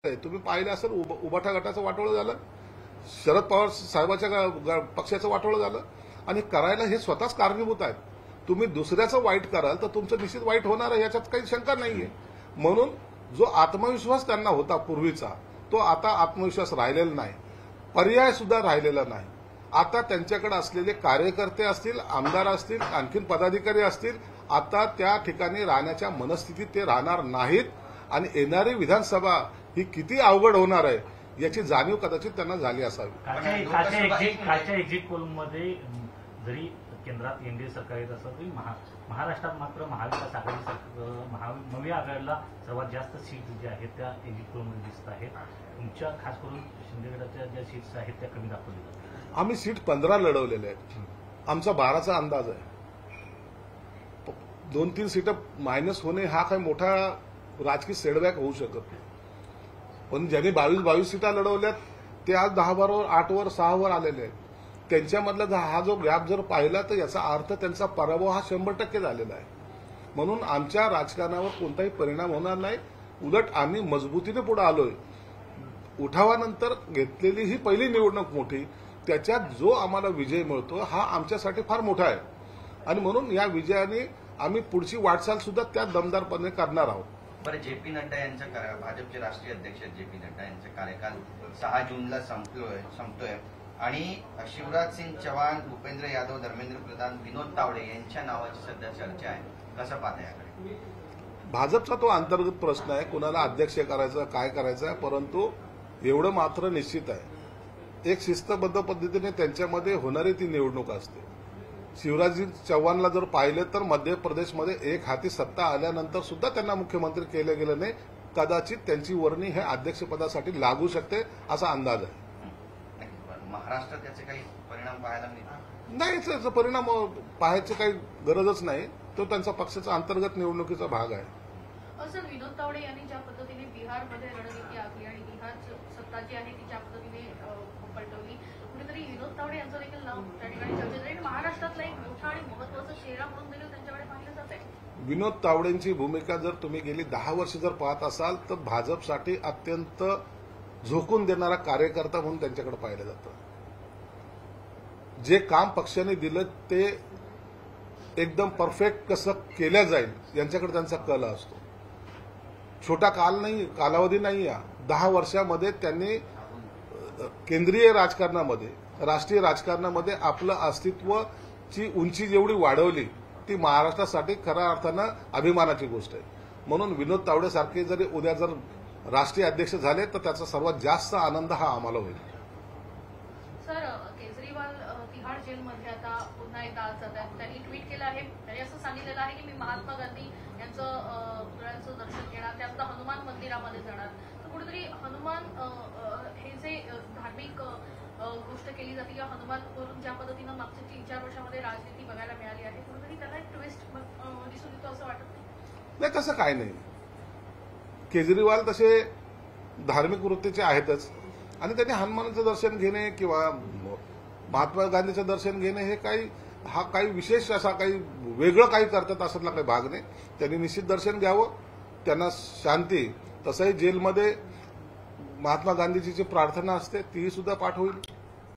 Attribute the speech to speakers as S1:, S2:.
S1: तुम्ही पाहिलं असेल उबाठा गटाचं वाटोळं झालं, शरद पवार साहेबाच्या पक्षाचं वाटोळं झालं आणि करायला हे स्वतःच कारणीभूत आहेत. तुम्ही दुसऱ्याचं वाईट कराल तर तुमचं निश्चित वाईट होणार आहे, याच्यात काही शंका नाहीये. म्हणून जो आत्मविश्वास त्यांना होता पूर्वीचा, तो आता आत्मविश्वास राहिलेला नाही, पर्याय सुद्धा राहिलेला नाही. आता त्यांच्याकडे असलेले कार्यकर्ते असतील, आमदार असतील, आणखीन पदाधिकारी असतील, आता त्या ठिकाणी राहण्याच्या मनस्थितीत ते राहणार नाहीत आणि येणारी विधानसभा ही किती अवघड होणार आहे याची जाणीव कदाचित त्यांना झाली असावी.
S2: कालच्या एक्झिट पोलमध्ये जरी केंद्रात एनडीए सरकार येत असलं तरी महाराष्ट्रात मात्र महाविकास आघाडी नवी आघाडीला सर्वात जास्त सीट ज्या आहेत त्या एक्झिट पोलमध्ये दिसत आहेत. तुमच्या खास करून शिंदे गटाच्या ज्या सीट्स आहेत त्या कमी दाखवल्या जातात.
S1: आम्ही सीट 15 लढवलेल्या आहेत. आमचा 12चा अंदाज आहे. 2-3 सीट मायनस होणे हा काही मोठा राजकीय सेटबॅक होऊ शकत नाही. पण ज्यांनी 22 सीटा लढवल्यात ते आज 10 वर 8 वर 6 वर आलेले आहेत. त्यांच्यामधला हा जो गॅप जर पाहिला तर याचा अर्थ त्यांचा पराभव हा 100% झालेला आहे. म्हणून आमच्या राजकारणावर कोणताही परिणाम होणार नाही. उलट आम्ही मजबूतीने पुढे आलोय. उठावानंतर घेतलेली ही पहिली निवडणूक मोठी, त्याच्यात जो आम्हाला विजय मिळतो हा आमच्यासाठी फार मोठा आहे आणि म्हणून या विजयाने आम्ही पुढची वाटचाल सुद्धा त्या दमदारपणे करणार आहोत.
S3: बरं, जेपी नड्डा यांचा भाजपचे राष्ट्रीय अध्यक्ष जेपी नड्डा यांचा कार्यकाल 6 जूनला संपतोय आणि शिवराज सिंग चौहान, भूपेंद्र यादव, धर्मेंद्र प्रधान, विनोद तावडे यांच्या नावाची सध्या चर्चा आहे. कसं पाहता याकडे?
S1: भाजपचा तो अंतर्गत प्रश्न आहे, कुणाला अध्यक्ष करायचं, काय करायचं आहे. परंतु एवढं मात्र निश्चित आहे, एक शिस्तबद्ध पद्धतीने त्यांच्यामध्ये होणारी ती निवडणूक असते. शिवराज चौहानला जर पाहिलं तर मध्य प्रदेशमध्ये एक हाती सत्ता आल्यानंतर सुद्धा त्यांना मुख्यमंत्री केले गेले नाही. कदाचित त्यांची वर्णी हे अध्यक्षपदासाठी लागू शकते असा अंदाज आहे.
S3: महाराष्ट्रात त्याचे काही परिणाम पाहायला मिळतात?
S1: नाही, त्याचा परिणाम पाहायची काही गरजच नाही. तो त्यांचा पक्षाचा अंतर्गत निवडणुकीचा भाग आहे.
S4: सर, विनोद तावडे यांनी ज्या पद्धतीने बिहारमध्ये रणनीती आखली आणि बिहार सत्ता जी आहे ती ज्या पद्धतीने पलटवली, कुठेतरी विनोद तावडे यांचं देखील नाव त्या ठिकाणी चर्चेत आहे. महाराष्ट्रातला एक मोठा आणि महत्वाचा चेहरा म्हणून देखील त्यांच्याकडे पाहिलं जात आहे.
S1: विनोद तावडेंची भूमिका जर तुम्ही गेली 10 वर्ष जर पाहत असाल तर भाजपसाठी अत्यंत झोकून देणारा कार्यकर्ता म्हणून त्यांच्याकडे पाहिलं जातं. जे काम पक्षाने दिलं ते एकदम परफेक्ट कसं केलं जाईल यांच्याकडे त्यांचा कल असतो. छोटा कालावधी नाही. 10 वर्षामध्ये त्यांनी केंद्रीय राजकारणामध्ये, राष्ट्रीय राजकारणामध्ये आपलं अस्तित्वाची उंची जेवढी वाढवली ती महाराष्ट्रासाठी खऱ्या अर्थानं अभिमानाची गोष्ट आहे. म्हणून विनोद तावडेसारखे जरी उद्या जर राष्ट्रीय अध्यक्ष झाले तर त्याचा सर्वात जास्त आनंद हा आम्हाला होईल.
S4: सर, केजरीवाल तिहाड जेलमध्ये आता पुन्हा एकदा आज जात आहेत. त्यांनी ट्विट केलं आहे, त्यांनी असं सांगितलेलं आहे की मी महात्मा गांधी यांचं पुतळ्यांचं दर्शन घेणार, त्यानंतर हनुमान मंदिरामध्ये जाणार. तर कुठेतरी हनुमान हे जे धार्मिक गोष्ट केली जाते किंवा हनुमानवरून ज्या पद्धतीनं मागच्या 3-4 वर्षामध्ये राजनीती बघायला मिळाली आहे, कुठेतरी त्याला एक ट्विस्ट दिसून येतो असं वाटत नाही?
S1: तसं काय नाही. केजरीवाल तसे धार्मिक वृत्तीचे आहेतच आणि त्यांनी हनुमानाचं दर्शन घेणे किंवा महात्मा गांधीचं दर्शन घेणे हे काही विशेष असा काही वेगळं काही करतात असातला काही भाग नाही. त्यांनी निश्चित दर्शन घ्यावं, त्यांना शांती. तसंही जेलमध्ये महात्मा गांधीजीची प्रार्थना असते, तीही सुद्धा पाठ होईल.